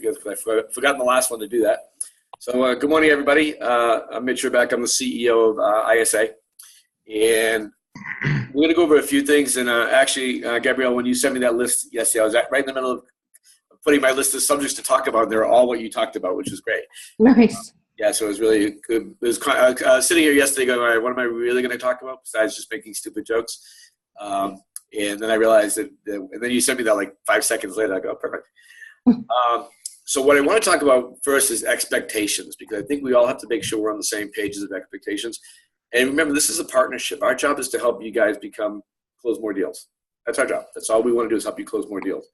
because I've forgotten the last one to do that. So good morning, everybody. I'm Mitch Rebeck. I'm the CEO of ISA. And we're going to go over a few things. And actually, Gabrielle, when you sent me that list yesterday, I was right in the middle of putting my list of subjects to talk about. And they're all what you talked about, which is great. Nice. Yeah, so it was really good. It was sitting here yesterday going, all right, what am I really going to talk about besides just making stupid jokes? And then I realized that, and then you sent me that like 5 seconds later. I go, perfect. So what I want to talk about first is expectations, because I think we all have to make sure we're on the same pages of expectations. And remember, this is a partnership. Our job is to help you guys close more deals. That's our job. That's all we want to do is help you close more deals.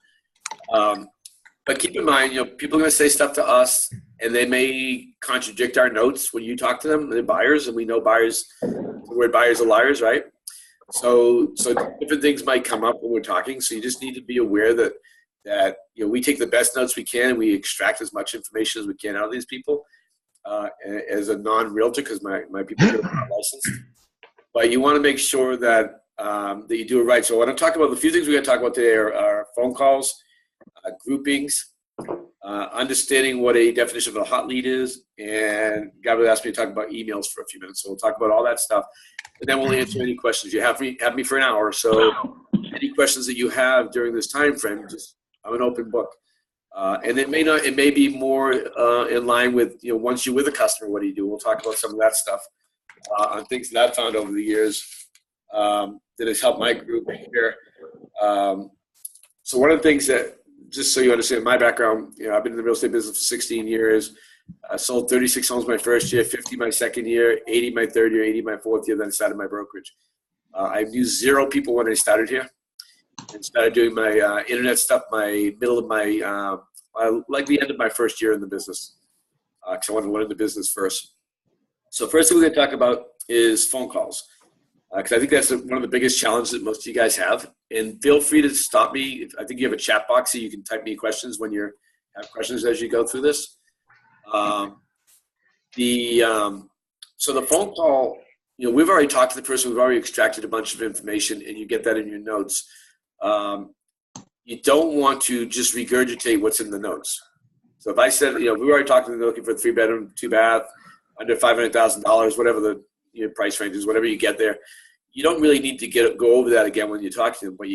But keep in mind, people are going to say stuff to us, and they may contradict our notes when you talk to them. They're buyers, and we know buyers. The word buyers are liars, right? So different things might come up when we're talking. So you just need to be aware that we take the best notes we can, and we extract as much information as we can out of these people. As a non-realtor, because my people are not licensed. But you want to make sure that you do it right. So what I'm talking about, the few things we're going to talk about today are phone calls, groupings, understanding what a definition of a hot lead is, and Gabrielle asked me to talk about emails for a few minutes. So we'll talk about all that stuff, and then we'll answer any questions. You have me for an hour, so any questions that you have during this time frame, I'm an open book. And it may be more in line with, once you're with a customer, what do you do? We'll talk about some of that stuff on things that I've found over the years that has helped my group here. So one of the things that, just so you understand my background, I've been in the real estate business for 16 years. I sold 36 homes my first year, 50 my second year, 80 my third year, 80 my fourth year, then started my brokerage. I knew 0 people when I started here. And started doing my internet stuff, middle of my, like the end of my first year in the business, because I wanted to learn the business first. So first thing we're going to talk about is phone calls, because I think that's one of the biggest challenges that most of you guys have. And feel free to stop me. I think you have a chat box so you can type me questions when you have questions as you go through this. So the phone call, we've already talked to the person. We've already extracted a bunch of information, and you get that in your notes. You don't want to just regurgitate what's in the notes. So if I said, we already talked to them, they're looking for a 3-bedroom, 2-bath, under $500,000, whatever the price range is, whatever you get there, you don't really need to go over that again when you talk to them. But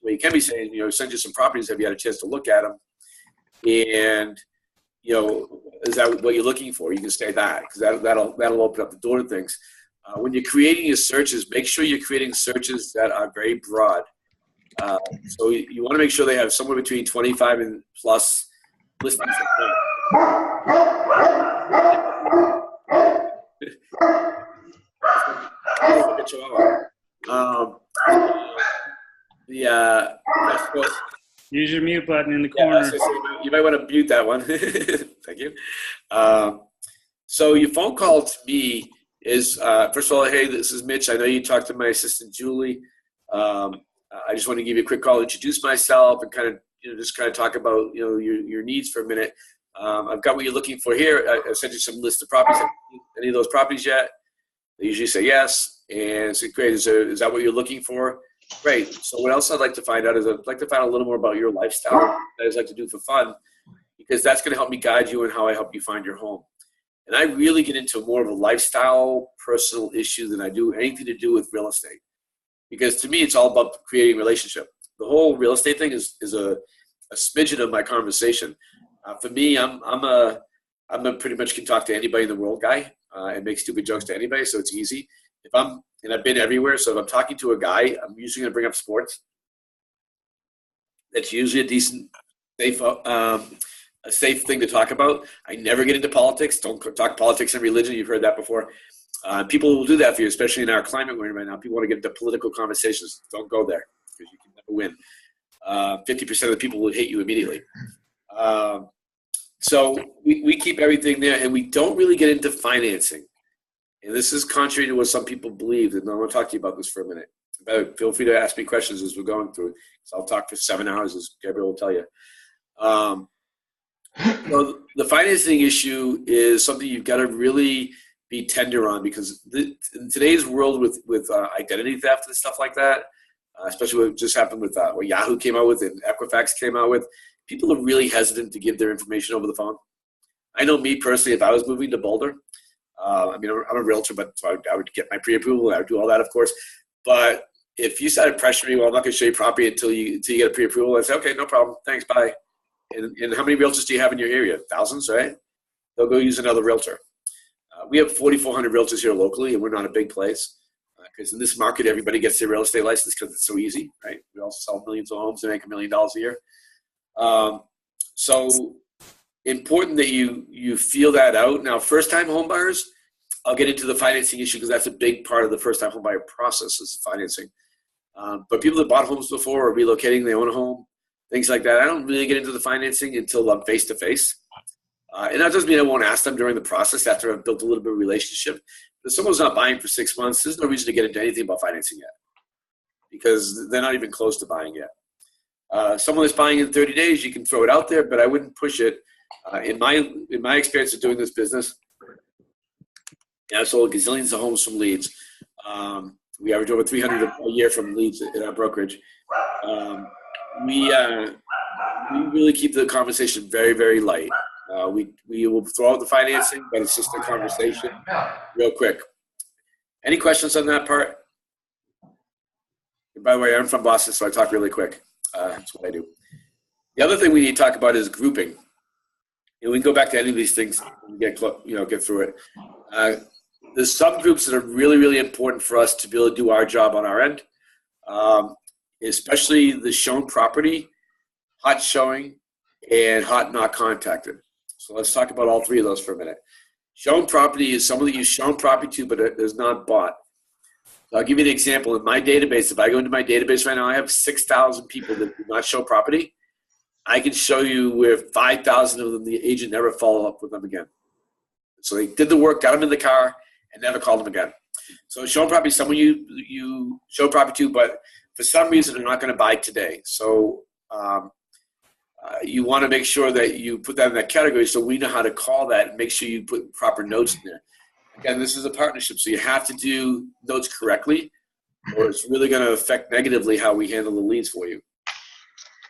what you can be saying, send you some properties. Have you had a chance to look at them? And is that what you're looking for? You can say that, because that'll open up the door to things. When you're creating your searches, make sure you're creating searches that are very broad. So you want to make sure they have somewhere between 25 and plus listings. Use your mute button in the corner. Yeah, you might want to mute that one. Thank you. So your phone call to me is, first of all, hey, this is Mitch. I know you talked to my assistant, Julie. I just want to give you a quick call, introduce myself, and kind of talk about your needs for a minute. I've got what you're looking for here. I sent you some list of properties. Any of those properties yet? They usually say yes, and so great. Is that what you're looking for? Great. So what else I'd like to find out is I'd like to find out a little more about your lifestyle that I'd like to do for fun, because that's going to help me guide you in how I help you find your home. And I really get into more of a lifestyle, personal issue than I do anything to do with real estate. Because to me, it's all about creating a relationship. The whole real estate thing is a smidgen of my conversation. For me, I'm a pretty much can talk to anybody in the world guy and make stupid jokes to anybody, so it's easy. And I've been everywhere, so if I'm talking to a guy, I'm usually going to bring up sports. That's usually a decent, safe thing to talk about. I never get into politics. Don't talk politics and religion. You've heard that before. People will do that for you, especially in our climate we're in right now. People want to get into political conversations. Don't go there, because you can never win. 50% of the people will hate you immediately. So we keep everything there, and we don't really get into financing. And this is contrary to what some people believe, and I want to talk to you about this for a minute. But feel free to ask me questions as we're going through it, because I'll talk for 7 hours, as Gabrielle will tell you. So the financing issue is something you've got to really be tender on, because in today's world with identity theft and stuff like that, especially what just happened with what Yahoo came out with and Equifax came out with, people are really hesitant to give their information over the phone. I know me personally, if I was moving to Boulder, I'm a realtor, but so I would get my pre-approval. I would do all that, of course. But if you started pressuring me, well, I'm not going to show you property until you get a pre-approval, I'd say, okay, no problem. Thanks, bye. And how many realtors do you have in your area? Thousands, right? They'll go use another realtor. We have 4,400 realtors here locally, and we're not a big place. Because in this market, everybody gets their real estate license because it's so easy, right? We also sell millions of homes and make $1 million a year. So important that you feel that out. Now, first-time home buyers, I'll get into the financing issue because that's a big part of the first-time home buyer process is financing. But people that bought homes before or relocating, they own a home, things like that. I don't really get into the financing until I'm face-to-face. And that doesn't mean I won't ask them during the process after I've built a little bit of a relationship. If someone's not buying for 6 months, there's no reason to get into anything about financing yet because they're not even close to buying yet. Someone that's buying in 30 days, you can throw it out there, but I wouldn't push it. In my experience of doing this business, I've sold gazillions of homes from leads. We average over 300 a year from leads in our brokerage. We really keep the conversation very, very light. We will throw out the financing, but it's just a conversation real quick. Any questions on that part? And by the way, I'm from Boston, so I talk really quick. That's what I do. The other thing we need to talk about is grouping. And we can go back to any of these things and get through it. There's some groups that are really, really important for us to be able to do our job on our end, especially the shown property, hot showing, and hot not contacted. So let's talk about all three of those for a minute. Shown property is someone that you've shown property to but is not bought. So I'll give you an example. In my database, if I go into my database right now, I have 6,000 people that do not show property. I can show you where 5,000 of them, the agent never followed up with them again. So they did the work, got them in the car, and never called them again. So shown property is someone you show property to, but for some reason they're not going to buy today. So you want to make sure that you put that in that category so we know how to call that and make sure you put proper notes in there. Again, this is a partnership, so you have to do notes correctly or it's really going to affect negatively how we handle the leads for you.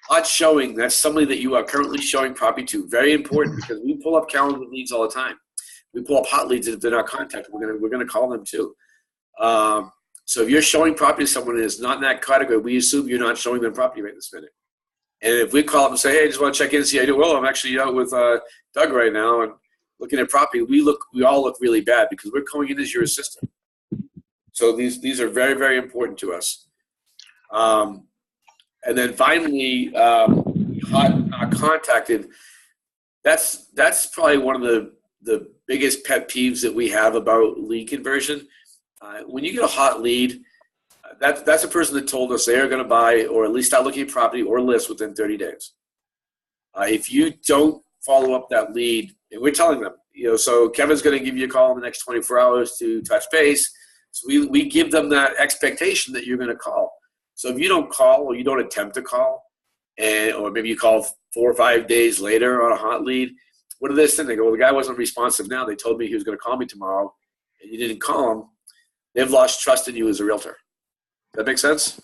Hot showing, that's somebody that you are currently showing property to. Very important because we pull up calendar leads all the time. We pull up hot leads if they're not contacted. We're gonna call them too. So if you're showing property to someone that is not in that category, we assume you're not showing them property right this minute. And if we call them and say, hey, I just want to check in and see how you do, well, I'm actually out with Doug right now and looking at property, we all look really bad because we're going in as your assistant. So these are very, very important to us. And then finally, hot not contacted. That's probably one of the biggest pet peeves that we have about lead conversion. When you get a hot lead, that's a person that told us they are going to buy or at least start looking at property or list within 30 days. If you don't follow up that lead, and we're telling them, so Kevin's going to give you a call in the next 24 hours to touch base. So we give them that expectation that you're going to call. So if you don't call or you don't attempt to call, or maybe you call 4 or 5 days later on a hot lead, what do they say? They go, well, the guy wasn't responsive now. They told me he was going to call me tomorrow, and you didn't call him. They've lost trust in you as a realtor. Does that make sense?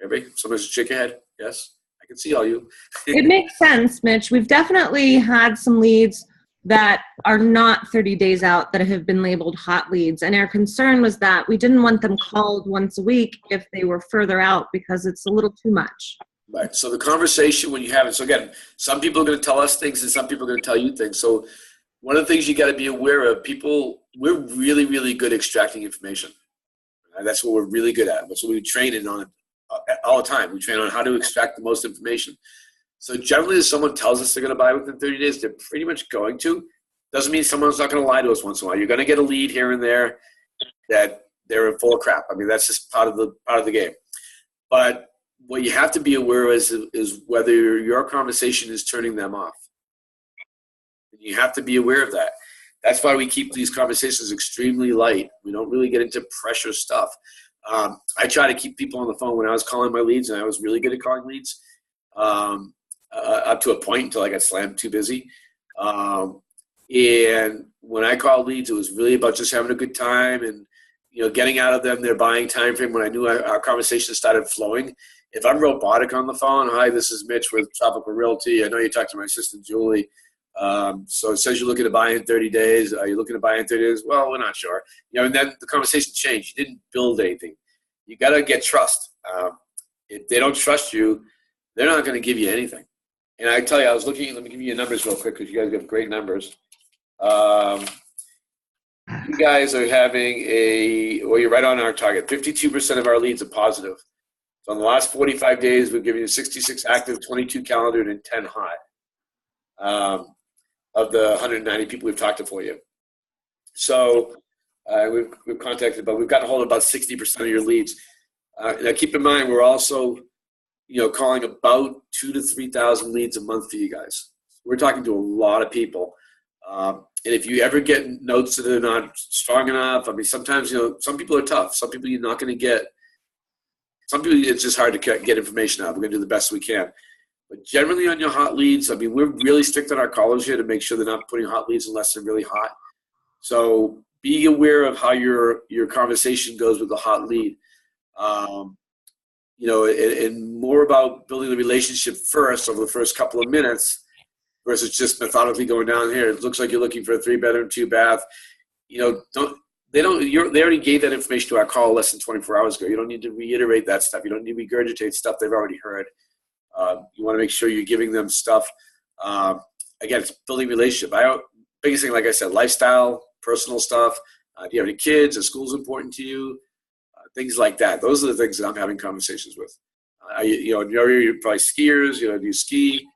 Everybody? Someone just shake your head. Yes? I can see all you. It makes sense, Mitch. We've definitely had some leads that are not 30 days out that have been labeled hot leads. And our concern was that we didn't want them called once a week if they were further out because it's a little too much. Right. So the conversation when you have it, so again, some people are going to tell us things and some people are going to tell you things. So one of the things you got to be aware of, we're really, really good at extracting information. And that's what we're really good at. That's what we train in on all the time. We train on how to extract the most information. So generally, if someone tells us they're going to buy within 30 days, they're pretty much going to. Doesn't mean someone's not going to lie to us once in a while. You're going to get a lead here and there that they're full of crap. I mean, that's just part of the game. But what you have to be aware of is whether your conversation is turning them off. You have to be aware of that. That's why we keep these conversations extremely light. We don't really get into pressure stuff. I try to keep people on the phone when I was calling my leads, and I was really good at calling leads up to a point until I got slammed too busy. And when I called leads, it was really about just having a good time and getting out of them their buying time frame when I knew our conversation started flowing. If I'm robotic on the phone, hi, this is Mitch with Tropical Realty. I know you talked to my assistant, Julie. So it says you're looking to buy in 30 days. Are you looking to buy in 30 days? Well, we're not sure. And then the conversation changed. You didn't build anything. You got to get trust. If they don't trust you, they're not going to give you anything. And I tell you, I was looking, let me give you your numbers real quick because you guys have great numbers. You guys are having you're right on our target. 52% of our leads are positive. So in the last 45 days, we've given you 66 active, 22 calendared, and 10 hot of the 190 people we've talked to for you. So we've contacted, but we've gotten a hold of about 60% of your leads. Now keep in mind, we're also, calling about 2,000 to 3,000 leads a month for you guys. We're talking to a lot of people. And if you ever get notes that are not strong enough, I mean, sometimes, some people are tough. Some people you're not going to get. Some people, it's just hard to get information out. We're going to do the best we can. But generally on your hot leads, I mean, we're really strict on our callers here to make sure they're not putting hot leads unless they're really hot. So be aware of how your conversation goes with the hot lead. And more about building the relationship first over the first couple of minutes versus just methodically going down here. It looks like you're looking for a 3-bedroom, 2-bath. They already gave that information to our call less than 24 hours ago. You don't need to reiterate that stuff. You don't need to regurgitate stuff they've already heard. You want to make sure you're giving them stuff. Again, it's building relationship. Biggest thing, like I said, lifestyle, personal stuff. Do you have any kids? Are schools important to you? Things like that. Those are the things that I'm having conversations with. You're probably skiers. Do you ski?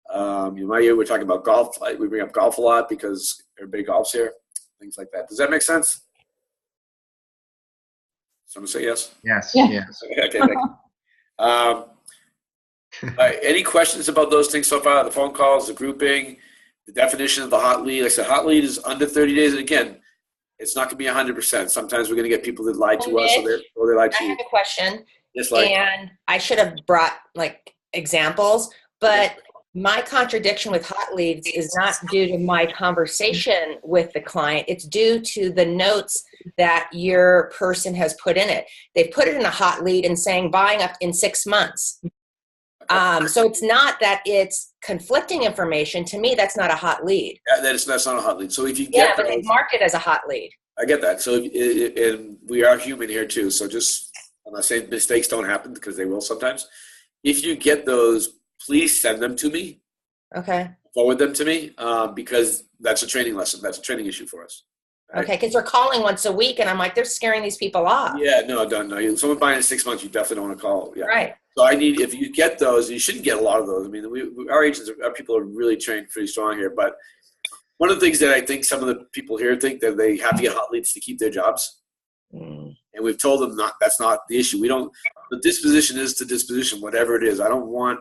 We're talking about golf. We bring up golf a lot because everybody golfs here. Things like that. Does that make sense? Someone say yes? Yes. Yeah. Yes. Okay, thank you. Any questions about those things so far? The phone calls, the grouping, the definition of the hot lead. Like I said, hot lead is under 30 days. And again, it's not going to be 100%. Sometimes we're going to get people that lie to us or they lie to you. I have a question. Just and I should have brought examples, but my contradiction with hot leads is not due to my conversation with the client. It's due to the notes that your person has put in it. They put it in a hot lead and saying buying up in 6 months. So it's not that it's conflicting information. To me, that's not a hot lead. Yeah, that's not a hot lead. So if you get but they marked it as a hot lead. I get that. So and we are human here too. So I'm not saying mistakes don't happen because they will sometimes. If you get those, please send them to me. Okay. Forward them to me because that's a training lesson. That's a training issue for us. Right? Okay, because they're calling once a week, and I'm like, they're scaring these people off. Yeah, no. Someone buying in 6 months, you definitely don't want to call. Yeah. Right. So if you get those, you shouldn't get a lot of those. I mean, our agents, our people are really trained pretty strong here. But one of the things that I think some of the people here think that they have to get hot leads to keep their jobs. And we've told them that's not the issue. The disposition is to disposition, whatever it is. I don't want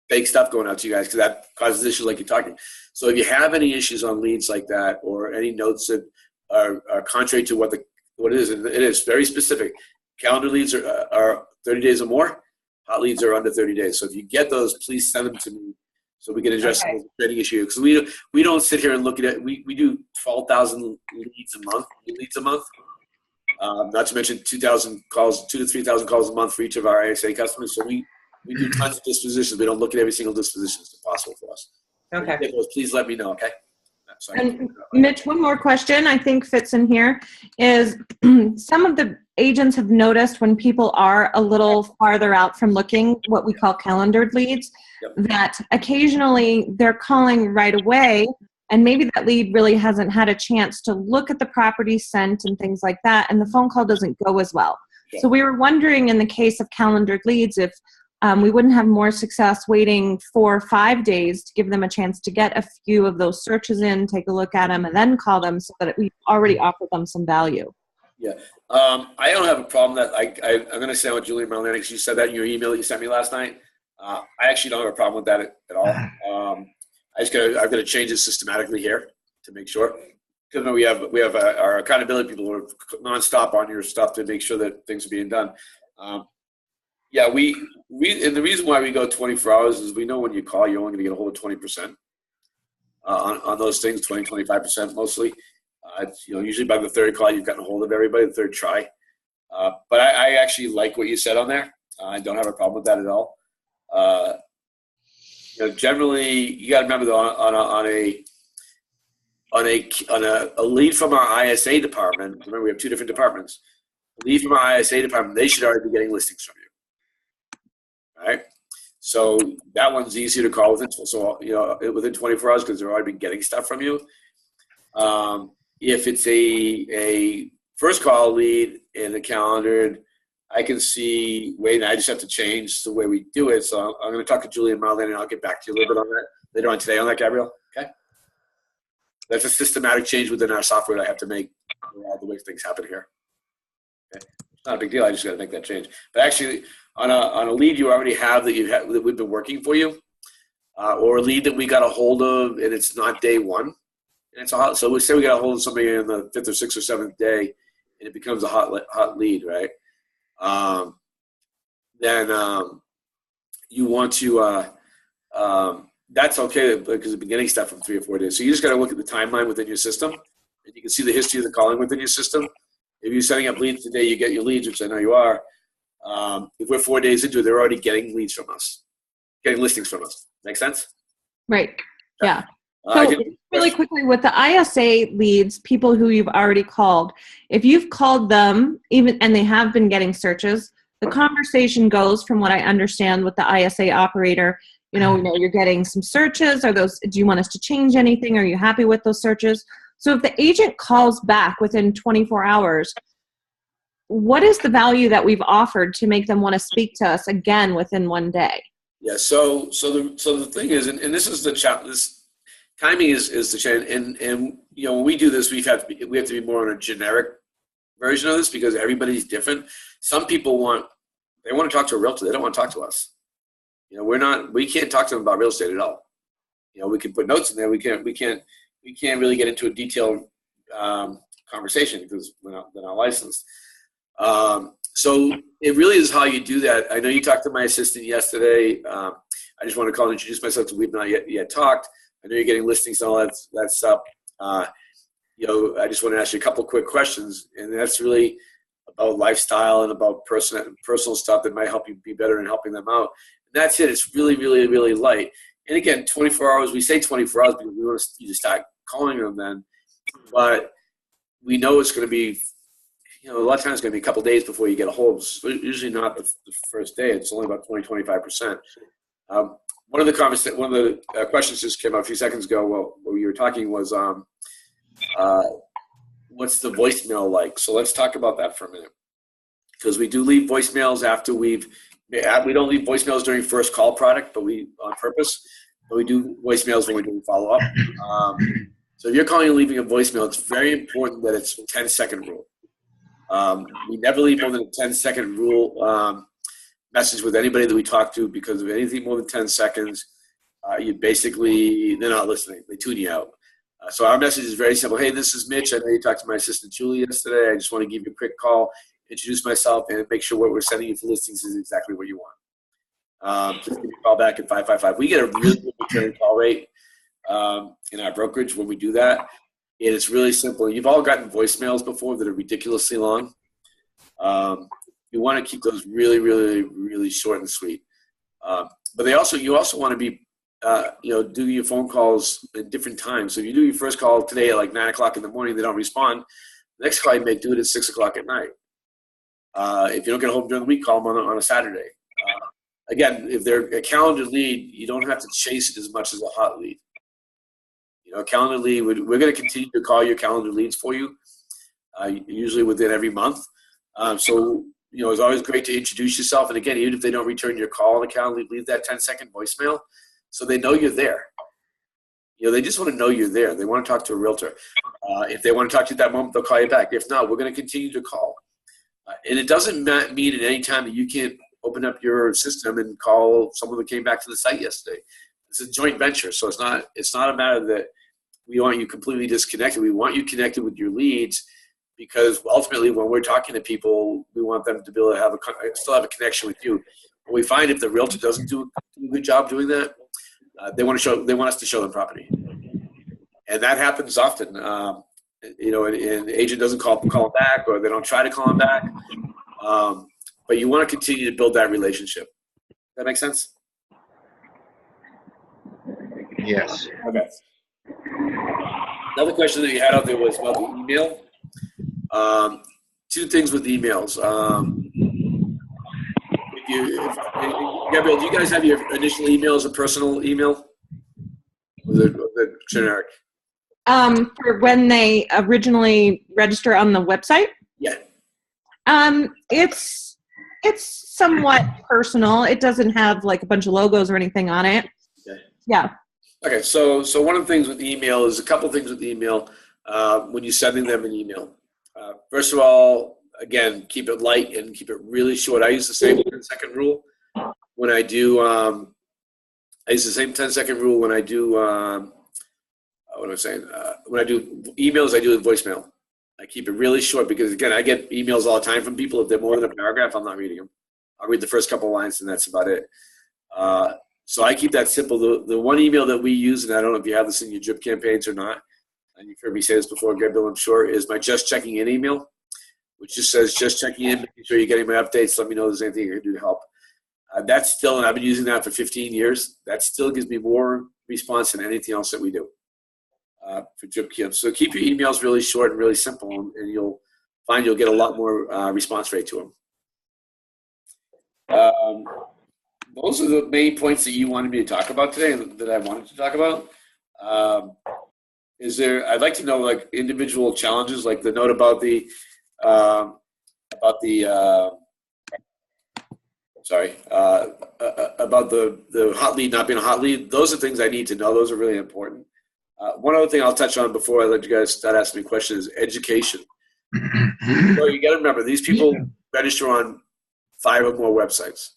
fake stuff going out to you guys because that causes issues like you're talking. So if you have any issues on leads like that or any notes that are contrary to what it is, and it is very specific. Calendar leads are 30 days or more. Hot leads are under 30 days. So if you get those, please send them to me so we can address the trading issue. Because we don't sit here and look at it. We do 12,000 leads a month. Not to mention 2,000 calls, 2,000 to 3,000 calls a month for each of our ISA customers. So we do tons of dispositions. We don't look at every single disposition. It's impossible for us. Okay. So those, please let me know, okay? And Mitch, one more question I think fits in here is some of the agents have noticed when people are a little farther out from looking, what we call calendared leads, that occasionally they're calling right away and maybe that lead really hasn't had a chance to look at the property scent and things like that, and the phone call doesn't go as well. So we were wondering in the case of calendared leads if we wouldn't have more success waiting 4 or 5 days to give them a chance to get a few of those searches in, take a look at them, and then call them so that we already offered them some value. Yeah. I don't have a problem that I'm going to say what Julie Marlene, because you said that in your email that you sent me last night. I actually don't have a problem with that at all. I've got to change it systematically here to make sure. Because we have our accountability people who are nonstop on your stuff to make sure that things are being done. Yeah, we and the reason why we go 24 hours is we know when you call, you're only going to get a hold of 20% on those things, 20-25% mostly. Usually by the third call, you've gotten a hold of everybody, the third try. But I actually like what you said on there. I don't have a problem with that at all. Generally, you got to remember though, on a lead from our ISA department. Remember, we have two different departments. Lead from our ISA department, they should already be getting listings from you. All right. So that one's easier to call within 24 hours because they're already been getting stuff from you. If it's a first call lead in the calendar, I can see, I just have to change the way we do it. So I'm going to talk to Julie and Marlene, and I'll get back to you a little bit on that later on today on that, Gabrielle. Okay. That's a systematic change within our software that I have to make the way things happen here. Okay. It's not a big deal. I just got to make that change. But actually, on a lead you already have that we've been working for you, or a lead that we got a hold of and it's not day one, and so we say we got a hold of somebody in the 5th or 6th or 7th day, and it becomes a hot lead, right? Then you want to that's okay because the beginning stuff from 3 or 4 days. So you just got to look at the timeline within your system, and you can see the history of the calling within your system. If you're setting up leads today, you get your leads, which I know you are. If we're 4 days into it, they're already getting leads from us, getting listings from us. Make sense? Right. Yeah. So really quickly, with the ISA leads, people who you've already called, if you've called them and they have been getting searches, the conversation goes, from what I understand with the ISA operator, we know you're getting some searches. Do you want us to change anything? Are you happy with those searches? So if the agent calls back within 24 hours, what is the value that we've offered to make them want to speak to us again within 1 day? Yeah. So the thing is, and this is the this timing is the change. And when we do this, we have to be more on a generic version of this because everybody's different. Some people want to talk to a realtor. They don't want to talk to us. We can't talk to them about real estate at all. We can put notes in there. We can't really get into a detailed conversation because they're not licensed. So it really is how you do that. I know you talked to my assistant yesterday. I just want to call and introduce myself because we've not yet talked. I know you're getting listings and all that stuff. I just want to ask you a couple quick questions, and that's really about lifestyle and about personal stuff that might help you be better in helping them out. And that's it. It's really, really, really light. And again, 24 hours, we say 24 hours because we want you to start calling them then. But we know it's going to be, a lot of times it's going to be a couple days before you get a hold. It's usually not the first day. It's only about 25%. One of the questions just came up a few seconds ago while you were talking was, what's the voicemail like? So let's talk about that for a minute. Because we do leave voicemails after we don't leave voicemails during first call product, but on purpose. But we do voicemails when we're doing follow up. So if you're calling and leaving a voicemail, it's very important that it's a 10-second rule. We never leave more than a 10-second rule message with anybody that we talk to because of anything more than 10 seconds, they're not listening. They tune you out. So our message is very simple. Hey, this is Mitch. I know you talked to my assistant Julie yesterday. I just want to give you a quick call, introduce myself, and make sure what we're sending you for listings is exactly what you want. Just give me a call back at 555. We get a really good return call rate in our brokerage when we do that. And it's really simple. You've all gotten voicemails before that are ridiculously long. You want to keep those really, really, really short and sweet. But you also want to be, do your phone calls at different times. So if you do your first call today at like 9 o'clock in the morning, they don't respond. The next call you make, do it at 6 o'clock at night. If you don't get home during the week, call them on a Saturday. Again, if they're a calendar lead, you don't have to chase it as much as a hot lead. Calendar lead, we're going to continue to call your calendar leads for you, usually within every month. So it's always great to introduce yourself. And again, even if they don't return your call on the calendar, leave that 10-second voicemail so they know you're there. They just want to know you're there. They want to talk to a realtor. If they want to talk to you at that moment, they'll call you back. If not, we're going to continue to call. And it doesn't mean at any time that you can't open up your system and call someone that came back to the site yesterday. It's a joint venture. So it's not a matter that we want you completely disconnected. We want you connected with your leads because ultimately when we're talking to people, we want them to be able to still have a connection with you. But we find if the realtor doesn't do a good job doing that, they want us to show them property. And that happens often. And the agent doesn't call them back or they don't try to call them back. but you want to continue to build that relationship. That make sense? Yes. Okay. Another question that you had out there was about the email. Two things with emails. Gabrielle, do you guys have your initial email as a personal email? Or the generic? For when they originally register on the website? Yeah. It's somewhat personal. It doesn't have like a bunch of logos or anything on it. Okay. Yeah. Okay, so one of the things with the email is a couple things with the email when you're sending them an email. First of all, again, keep it light and keep it really short. I use the same 10-second rule when I do. I use the same 10-second rule when I do. What am I saying? When I do emails, I do a voicemail. I keep it really short because, again, I get emails all the time from people. If they're more than a paragraph, I'm not reading them. I'll read the first couple of lines, and that's about it. So I keep that simple. The one email that we use, and I don't know if you have this in your drip campaigns or not, and you've heard me say this before, Gabriel, I'm sure, is my just checking in email, which just says just checking in, making sure you're getting my updates. Let me know if there's anything I can do to help. That's still, and I've been using that for 15 years. That still gives me more response than anything else that we do for drip camps. So keep your emails really short and really simple, and you'll find you'll get a lot more response rate to them. Those are the main points that you wanted me to talk about today that I wanted to talk about. I'd like to know like individual challenges, like the note about the hot lead not being a hot lead. Those are things I need to know. Those are really important. One other thing I'll touch on before I let you guys start asking me questions is education. So you got to remember, these people register on 5 or more websites.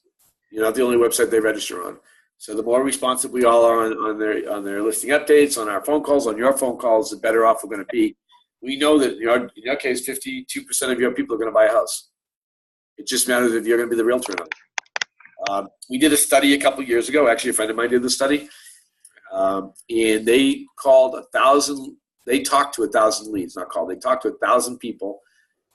You're not the only website they register on. So the more responsive we all are on their listing updates, on our phone calls, on your phone calls, the better off we're going to be. We know that in your case, 52% of your people are going to buy a house. It just matters if you're going to be the realtor or not. We did a study a couple years ago. Actually, a friend of mine did the study. And they called 1,000. They talked to 1,000 leads, not called. They talked to 1,000 people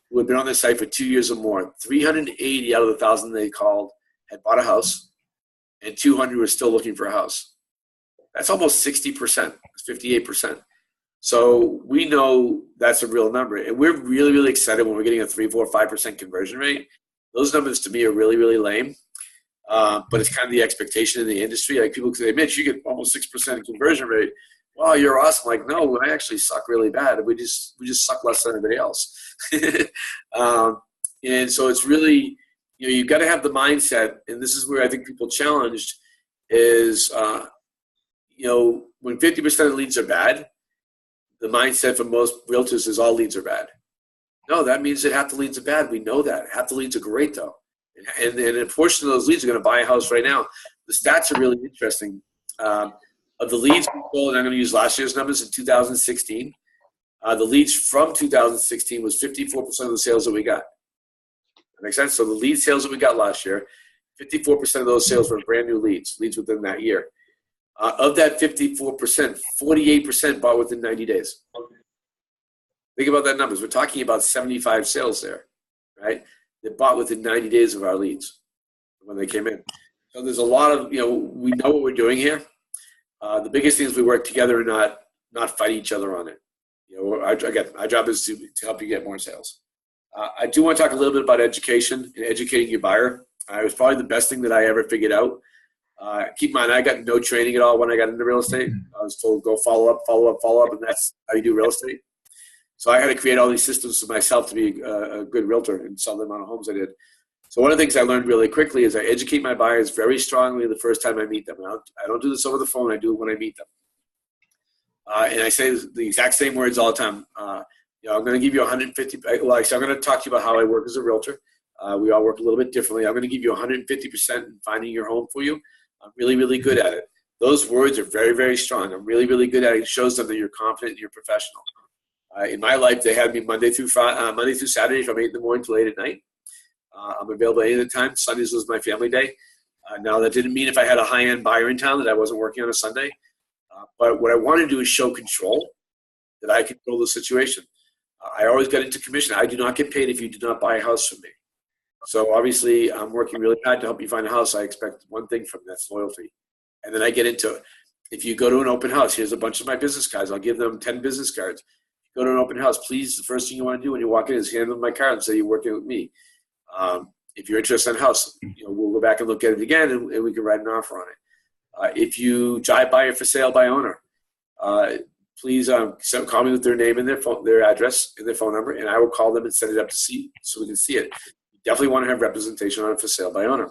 who had been on their site for 2 years or more. 380 out of the 1,000 they called had bought a house, and 200 were still looking for a house. That's almost 60%, 58%. So we know that's a real number. And we're really, really excited when we're getting a 3, 4, 5% conversion rate. Those numbers to me are really, really lame. But it's kind of the expectation in the industry. Like people say, Mitch, you get almost 6% conversion rate. Wow, you're awesome. Like, no, I actually suck really bad. We just suck less than everybody else. And so it's really, you've got to have the mindset, and this is where I think people challenged is, when 50% of leads are bad, the mindset for most realtors is all leads are bad. No, that means that half the leads are bad. We know that. Half the leads are great, though. And a portion of those leads are going to buy a house right now. The stats are really interesting. Of the leads we sold, and I'm going to use last year's numbers in 2016, the leads from 2016 was 54% of the sales that we got. That makes sense? So the lead sales that we got last year, 54% of those sales were brand new leads within that year. Of that 54%, 48% bought within 90 days. Think about that numbers. We're talking about 75 sales there, right? That bought within 90 days of our leads when they came in. So there's a lot of, we know what we're doing here. The biggest thing is we work together and not fight each other on it. Our job is to help you get more sales. I do want to talk a little bit about education and educating your buyer. It was probably the best thing that I ever figured out. Keep in mind, I got no training at all when I got into real estate. I was told go follow up, and that's how you do real estate. So I had to create all these systems for myself to be a good realtor and sell the amount of homes I did. So one of the things I learned really quickly is I educate my buyers very strongly the first time I meet them. I don't do this over the phone. I do it when I meet them. And I say the exact same words all the time. I'm going to give you 150. I'm going to talk to you about how I work as a realtor. We all work a little bit differently. I'm going to give you 150% in finding your home for you. I'm really, really good at it. Those words are very, very strong. I'm really, really good at it. It shows them that you're confident and you're professional. In my life, they had me Monday through Saturday from 8 in the morning to 8 at night. I'm available any of the time. Sundays was my family day. Now, that didn't mean if I had a high-end buyer in town that I wasn't working on a Sunday. But what I want to do is show control, that I control the situation. I always got into commission. I do not get paid if you do not buy a house from me. So obviously, I'm working really hard to help you find a house. I expect one thing from you, that's loyalty. And then I get into it. If you go to an open house, here's a bunch of my business cards. I'll give them 10 business cards. Go to an open house, please, the first thing you want to do when you walk in is hand them my card and say you're working with me. If you're interested in a house, we'll go back and look at it again, and we can write an offer on it. If you drive by or for sale by owner, please call me with their name and their address and their phone number, and I will call them and set it up to see so we can see it. You definitely want to have representation on it for sale by owner.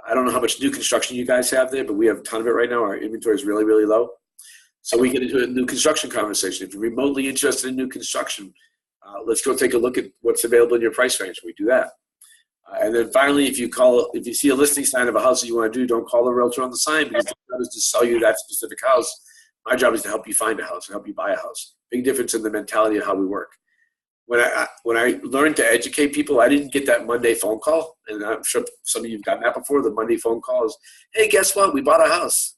I don't know how much new construction you guys have there, but we have a ton of it right now. Our inventory is really, really low. So we get into a new construction conversation. If you're remotely interested in new construction, let's go take a look at what's available in your price range. We do that. And then finally, if you see a listing sign of a house that you want to do, don't call the realtor on the sign, because the job is to sell you that specific house. My job is to help you find a house and help you buy a house. Big difference in the mentality of how we work. When I learned to educate people, I didn't get that Monday phone call. And I'm sure some of you have gotten that before. The Monday phone call is, hey, guess what? We bought a house.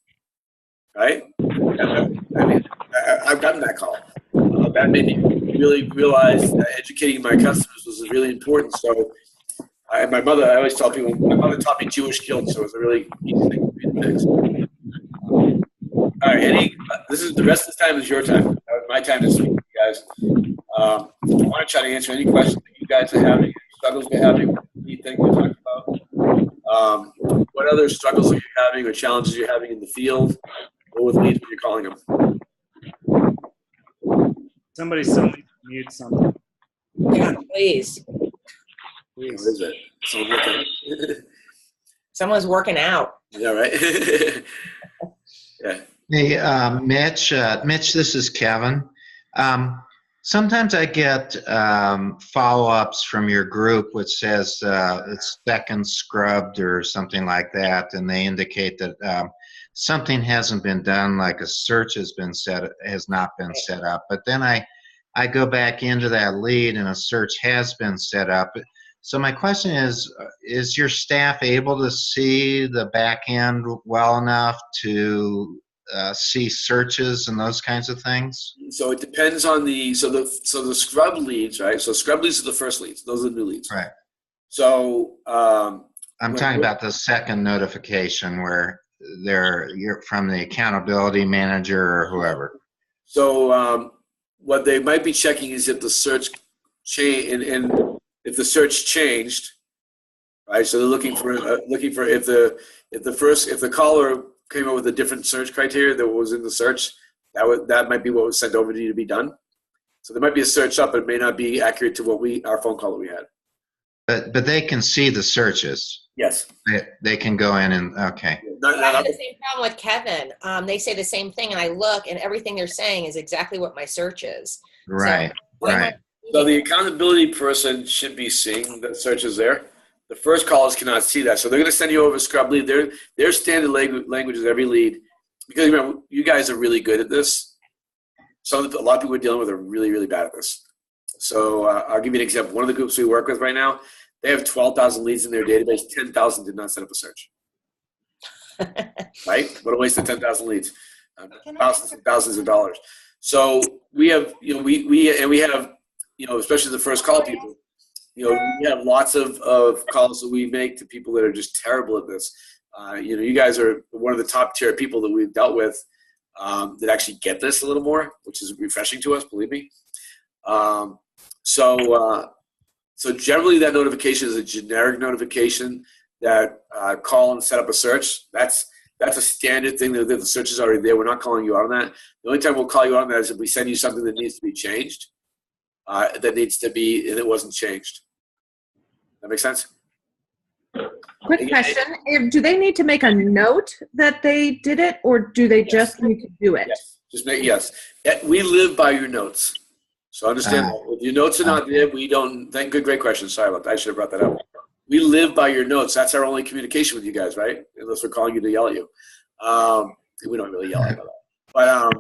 Right? I've gotten that call. That made me really realize that educating my customers was really important. So I always tell people, my mother taught me Jewish guilt, so it was a really easy thing for me to fix. All right, the rest of the time is your time. My time to speak to you guys. I want to try to answer any questions that you guys are having, any struggles you're having, anything we talked about. What other struggles are you having or challenges you're having in the field or with leads when you're calling them? Somebody mute something. Yeah, please. What is it? Someone looking. Someone's working out. Yeah, right? Yeah. Hey, Mitch, this is Kevin. Sometimes I get follow-ups from your group which says it's second scrubbed or something like that, and they indicate that something hasn't been done, like a search has not been set up. But then I go back into that lead and a search has been set up. So my question is your staff able to see the back end well enough to see searches and those kinds of things? So it depends on the scrub leads, right? So scrub leads are the first leads; those are the new leads. Right. So I'm talking about the second notification where you're from the accountability manager or whoever. So what they might be checking is if the search and if the search changed, right? So they're looking for if the caller came up with a different search criteria that was in the search, that might be what was sent over to you to be done. So there might be a search up, but it may not be accurate to our phone call that we had. But they can see the searches. Yes. They can go in and okay. I have the same problem with Kevin. They say the same thing, and I look, and everything they're saying is exactly what my search is. Right. Right. So the accountability person should be seeing the searches there. The first callers cannot see that, so they're going to send you over a scrub lead. Their standard language is every lead, because remember, you guys are really good at this. A lot of people we're dealing with are really, really bad at this. So I'll give you an example. One of the groups we work with right now, they have 12,000 leads in their database. 10,000 did not set up a search. Right? What a waste of 10,000 leads. Thousands and thousands of dollars. So we have, we have, especially the first call people, we have lots of calls that we make to people that are just terrible at this. You guys are one of the top tier people that we've dealt with that actually get this a little more, which is refreshing to us, believe me. So generally that notification is a generic notification that call and set up a search. That's a standard thing that the search is already there. We're not calling you out on that. The only time we'll call you out on that is if we send you something that needs to be changed, and it wasn't changed. That makes sense? Quick question. Do they need to make a note that they did it, or do they just need to do it? Yes. Yes. We live by your notes. So understand that. If your notes are not there, we don't. Great question. Sorry about that. I should have brought that up. We live by your notes. That's our only communication with you guys, right? Unless we're calling you to yell at you. We don't really yell at that. But,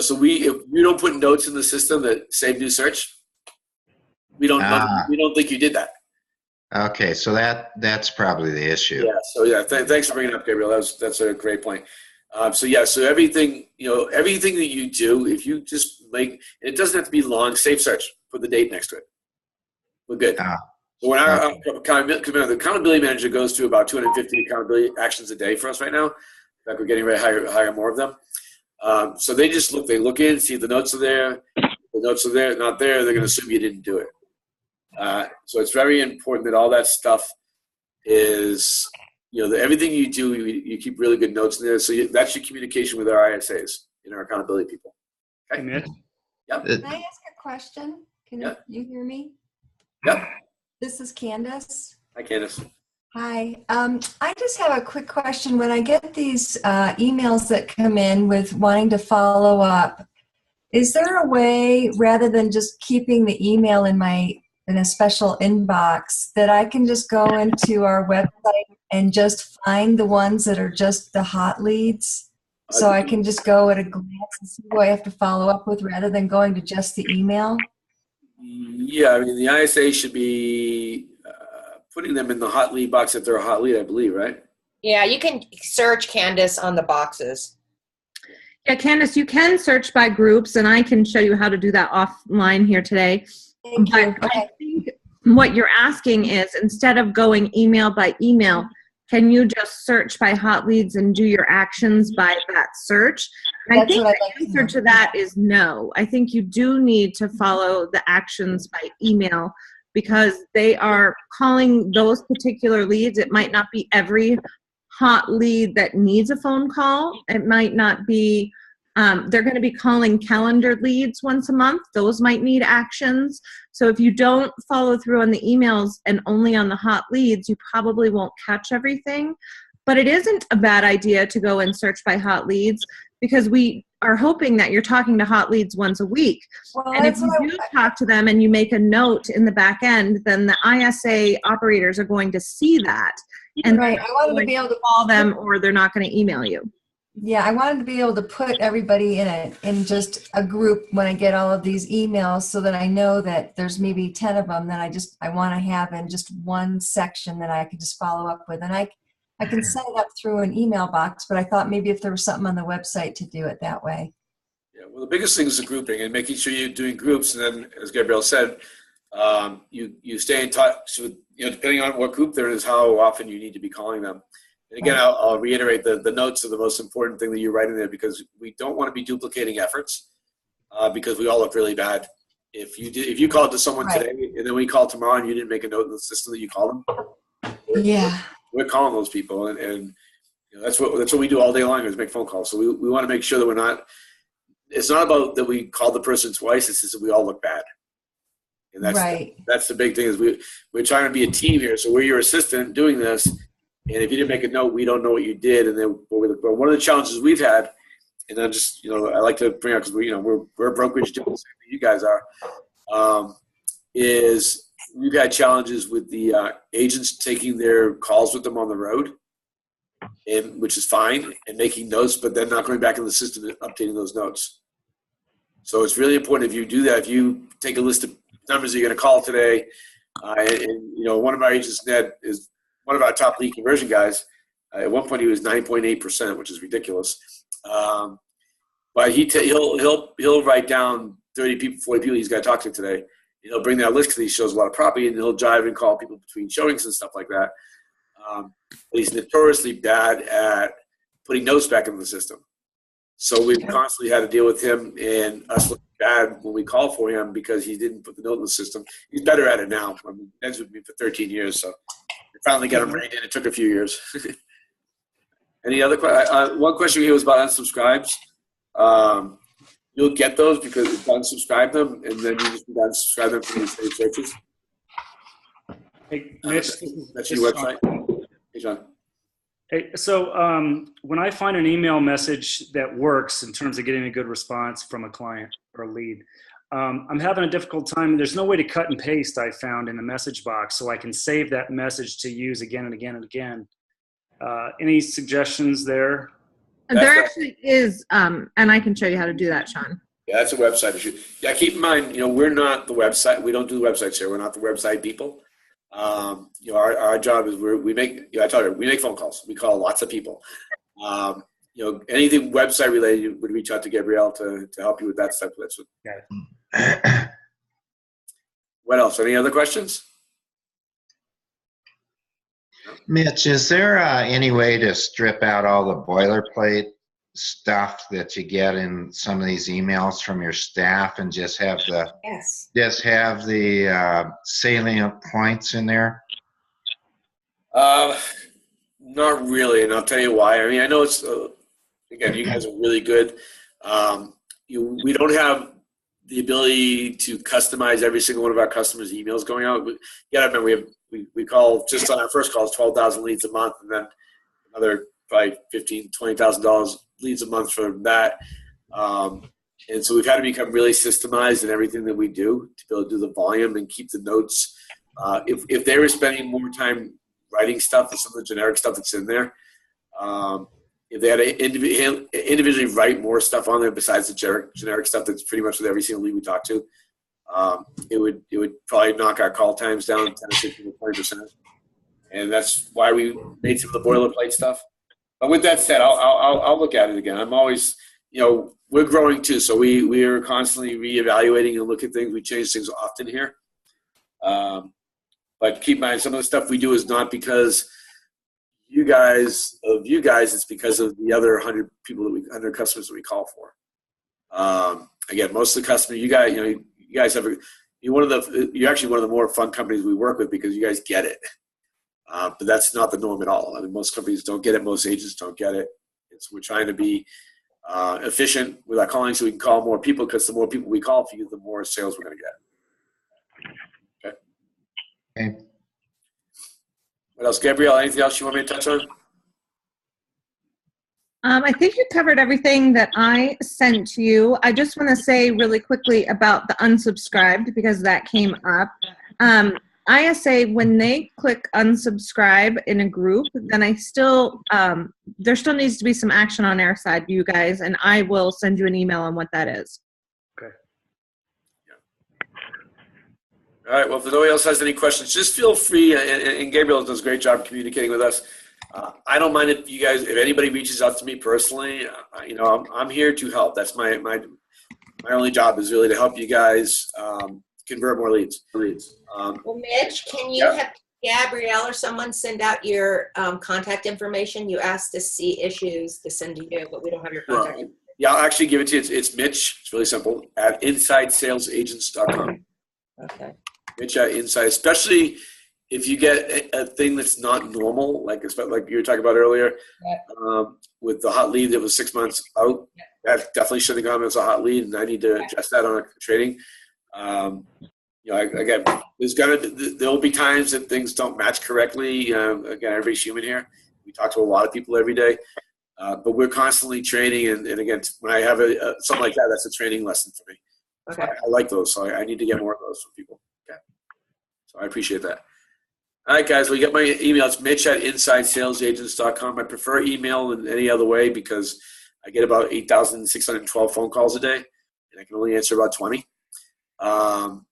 so if you don't put notes in the system that save new search, we don't think you did that. Okay, so that's probably the issue. Yeah. So thanks for bringing it up, Gabriel. That's a great point. So everything that you do, if you just it doesn't have to be long, save search. Put the date next to it. We're good. So when our the accountability manager goes through about 250 accountability actions a day for us right now. In fact, we're getting ready to hire more of them. So they look in, see if the notes are there. If the notes are there, not there, they're going to assume you didn't do it. So it's very important that all that stuff is, everything you do, you keep really good notes in there. So that's your communication with our ISAs and our accountability people. Okay. Hey, Mitch? Yep. Can I ask a question? Can Yeah. you hear me? Yep. This is Candace. Hi, Candace. Hi. I just have a quick question. When I get these emails that come in with wanting to follow up, is there a way, rather than just keeping the email in a special inbox, that I can just go into our website and just find the ones that are just the hot leads? So I can just go at a glance and see who I have to follow up with rather than going to just the email? Yeah, I mean, the ISA should be putting them in the hot lead box if they're a hot lead, I believe, right? Yeah, you can search Candace on the boxes. Yeah, Candace, you can search by groups, and I can show you how to do that offline here today. Thank you. But I think what you're asking is, instead of going email by email, can you just search by hot leads and do your actions by that search? And I That's think what the I'd like to answer know. to that is no. I think you do need to follow the actions by email, because they are calling those particular leads. It might not be every hot lead that needs a phone call. It might not be, they're going to be calling calendar leads once a month. Those might need actions. So if you don't follow through on the emails and only on the hot leads, you probably won't catch everything. But it isn't a bad idea to go and search by hot leads, because we are hoping that you're talking to hot leads once a week. Well, And if that's you what do talk to them and you make a note in the back end, then the ISA operators are going to see that. And Right. they're I wanted to going be able to call them, or they're not going to email you. Yeah, I wanted to be able to put everybody in just a group when I get all of these emails, so that I know that there's maybe 10 of them that I want to have in just one section that I could just follow up with. And I can set it up through an email box, but I thought maybe if there was something on the website to do it that way. Yeah, well, the biggest thing is the grouping and making sure you're doing groups. And then, as Gabrielle said, you stay in touch with, depending on what group there is, how often you need to be calling them. And again, I'll reiterate the notes are the most important thing that you're writing there, because we don't want to be duplicating efforts, because we all look really bad. If you called to someone Right. today and then we call tomorrow and you didn't make a note in the system that you called them, Yeah. we're calling those people, and that's what we do all day long, is make phone calls. So we want to make sure that we're not. It's not about that we called the person twice. It's just that we all look bad, and that's the big thing, is we're trying to be a team here. So we're your assistant doing this, and if you didn't make a note, we don't know what you did. And then but one of the challenges we've had, and I'm just I like to bring up, because we're a brokerage doing the same thing you guys are, is we've had challenges with the agents taking their calls with them on the road, and which is fine, and making notes, but then not going back in the system and updating those notes. So it's really important, if you do that, if you take a list of numbers that you're going to call today, and one of our agents, Ned, is one of our top lead conversion guys. At one point, he was 9.8%, which is ridiculous. But he'll write down 30 people, 40 people he's got to talk to today. And he'll bring that list, because he shows a lot of property, and he'll drive and call people between showings and stuff like that. But he's notoriously bad at putting notes back into the system. So we've constantly had to deal with him and us looking bad when we call for him, because he didn't put the note in the system. He's better at it now. I mean, Ned's with me for 13 years, so we finally got him reined in. It took a few years. Any other questions? One question here was about unsubscribes. You'll get those because you unsubscribe them, and then you just unsubscribe them from these same searches. Hey, Mitch, That's your website. Hey, John. Hey, so when I find an email message that works in terms of getting a good response from a client or a lead, I'm having a difficult time. There's no way to cut and paste, I found, in the message box, so I can save that message to use again and again and again. Any suggestions there? There actually is, and I can show you how to do that, Sean. Yeah, that's a website issue. Yeah, keep in mind, we're not the website. We don't do the websites here. We're not the website people. Our job is we make. I told you, we make phone calls. We call lots of people. Anything website related, you would reach out to Gabrielle to help you with that stuff. That's what. What else? Any other questions? Mitch, is there any way to strip out all the boilerplate stuff that you get in some of these emails from your staff and just have the Yes. salient points in there? Not really, and I'll tell you why. I mean, I know it's again, you guys are really good. We don't have the ability to customize every single one of our customers' emails going out. You gotta remember, we call just on our first call, 12,000 leads a month, and then another probably $20,000 leads a month for that. And so we've had to become really systemized in everything that we do to be able to do the volume and keep the notes. If they were spending more time writing stuff than some of the generic stuff that's in there, if they had to individually write more stuff on there besides the generic stuff that's pretty much with every single lead we talk to, it would probably knock our call times down 10 to 15 to 20%. And that's why we made some of the boilerplate stuff. But with that said, I'll look at it again. I'm always, we're growing too, so we are constantly reevaluating and look at things. We change things often here. But keep in mind, some of the stuff we do is not because you guys, it's because of the other 100 customers that we call for. Again, most of the customers, you guys you're actually one of the more fun companies we work with because you guys get it. But that's not the norm at all. I mean, most companies don't get it. Most agents don't get it. We're trying to be efficient with our calling so we can call more people, because the more people we call for you, the more sales we're going to get. Okay. What else, Gabrielle? Anything else you want me to touch on? I think you covered everything that I sent to you. I just want to say really quickly about the unsubscribed, because that came up. ISA, when they click unsubscribe in a group, then there still needs to be some action on our side, you guys, and I will send you an email on what that is. Okay. All right. Well, if nobody else has any questions, just feel free. And Gabriel does a great job communicating with us. I don't mind if anybody reaches out to me personally. I'm here to help. That's my only job, is really to help you guys convert more leads. Well, Mitch, can you have Gabrielle or someone send out your contact information? You asked to see issues to send to you, but we don't have your contact information. Yeah, I'll actually give it to you. It's Mitch. It's really simple. At InsideSalesAgents.com. Okay. Mitch at Inside, especially if you get a thing that's not normal, like you were talking about earlier, with the hot lead that was 6 months out. That definitely shouldn't have gone as a hot lead, and I need to adjust that on trading. Again, there'll be times that things don't match correctly. Again, everybody's human here. We talk to a lot of people every day, but we're constantly training. And again, when I have something like that, that's a training lesson for me. Okay. So I like those, so I need to get more of those from people. Okay. So I appreciate that. All right, guys, we got my email. It's Mitch at InsideSalesAgents.com. I prefer email than any other way because I get about 8,612 phone calls a day, and I can only answer about 20.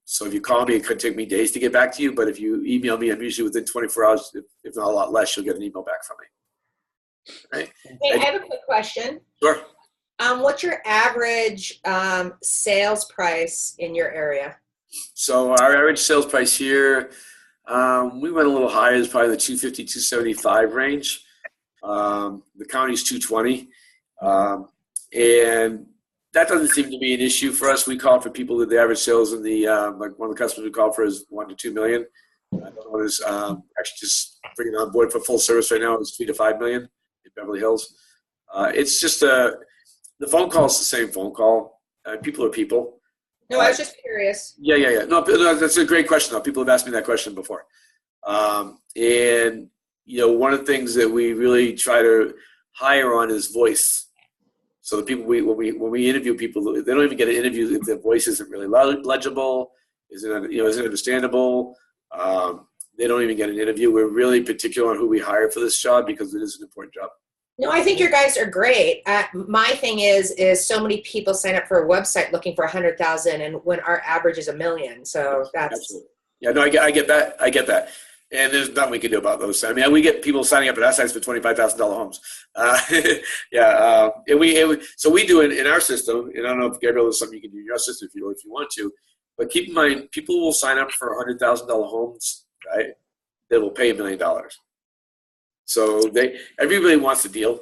So if you call me, it could take me days to get back to you. But if you email me, I'm usually within 24 hours, if not a lot less, you'll get an email back from me. Right? Hey, I have a quick question. Sure. What's your average sales price in your area? So our average sales price here, we went a little higher. It's probably the 250, 275 range. The county's 220. And that doesn't seem to be an issue for us. We call for people that the average sales in the like one of the customers we call for is 1 to 2 million. Another one is actually just bringing on board for full service right now is 3 to 5 million in Beverly Hills. It's just the phone call is the same phone call. People are people. No, I was just curious. Yeah. No, that's a great question though. People have asked me that question before. And one of the things that we really try to hire on is voice. So the people when we interview people, they don't even get an interview if their voice isn't really legible, isn't understandable. They don't even get an interview. We're really particular on who we hire for this job because it is an important job. No, I think your guys are great. My thing is so many people sign up for a website looking for 100,000, and when our average is 1 million. So that's absolutely. Yeah. No, I get that. And there's nothing we can do about those. I mean, we get people signing up at our sites for $25,000 homes. So we do it in our system. And I don't know if Gabriel is something you can do in your system if you want to. But keep in mind, people will sign up for $100,000 homes, right? They will pay $1 million. So everybody wants a deal.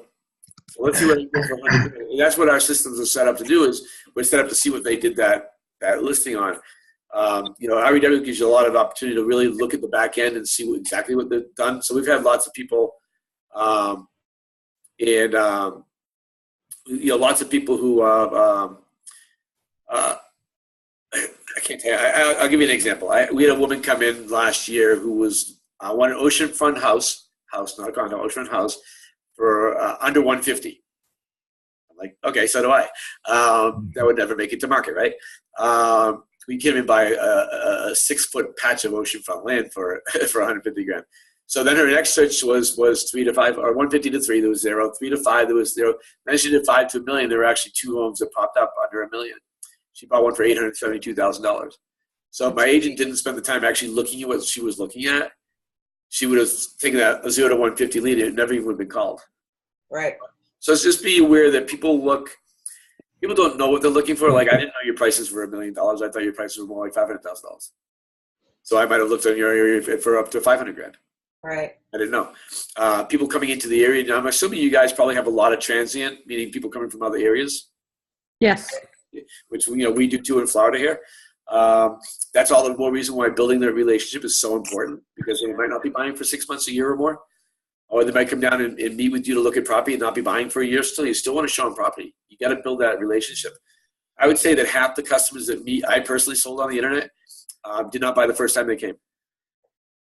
So let's see what it for 100. And that's what our systems are set up to do. Is we're set up to see what they did that listing on. REW gives you a lot of opportunity to really look at the back end and see exactly what they've done. So we've had lots of people, lots of people who I can't tell you. I'll give you an example. We had a woman come in last year who was wanted an oceanfront house, not a condo, oceanfront house for under 150. I'm like, okay, so do I. That would never make it to market, right? We came in by a 6-foot patch of oceanfront land for 150 grand. So then her next search was 3 to 5, or 150 to 3, there was 0, 3 to 5, there was 0. Then she did 5 to $1 million. There were actually 2 homes that popped up under $1 million. She bought one for $872,000. So my agent didn't spend the time actually looking at what she was looking at. She would have taken that 0 to 150 lead, and it never even would have been called. Right. So it's just be aware that people don't know what they're looking for. Like, I didn't know your prices were $1 million. I thought your prices were more like $500,000. So I might have looked on your area for up to 500 grand. Right. I didn't know. People coming into the area. Now, I'm assuming you guys probably have a lot of transient, meaning people coming from other areas. Yes. Which, we do too in Florida here. That's all the more reason why building their relationship is so important, because they might not be buying for 6 months, a year or more. Or they might come down and meet with you to look at property and not be buying for a year still. You still want to show them property. You got to build that relationship. I would say that half the customers that I personally sold on the internet did not buy the first time they came.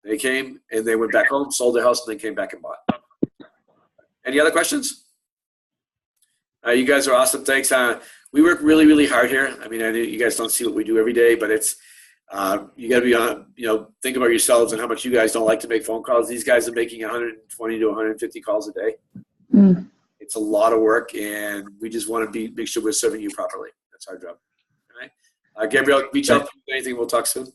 They came and they went back home, sold their house, and then came back and bought. Any other questions? You guys are awesome. Thanks. We work really, really hard here. I mean, I know you guys don't see what we do every day, but it's you got to be on. Think about yourselves and how much you guys don't like to make phone calls. These guys are making 120 to 150 calls a day. Mm. It's a lot of work, and we just want to make sure we're serving you properly. That's our job. All right, Gabrielle, reach out if anything. We'll talk soon.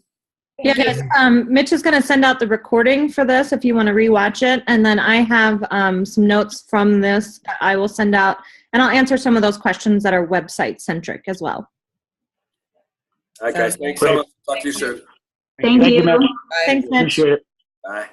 Yeah, guys. Mitch is going to send out the recording for this if you want to rewatch it, and then I have some notes from this that I will send out, and I'll answer some of those questions that are website centric as well. All right, guys. Thanks so much. Talk to you soon. Thank you. Mitch. Thanks, Mitch. Appreciate it. Bye.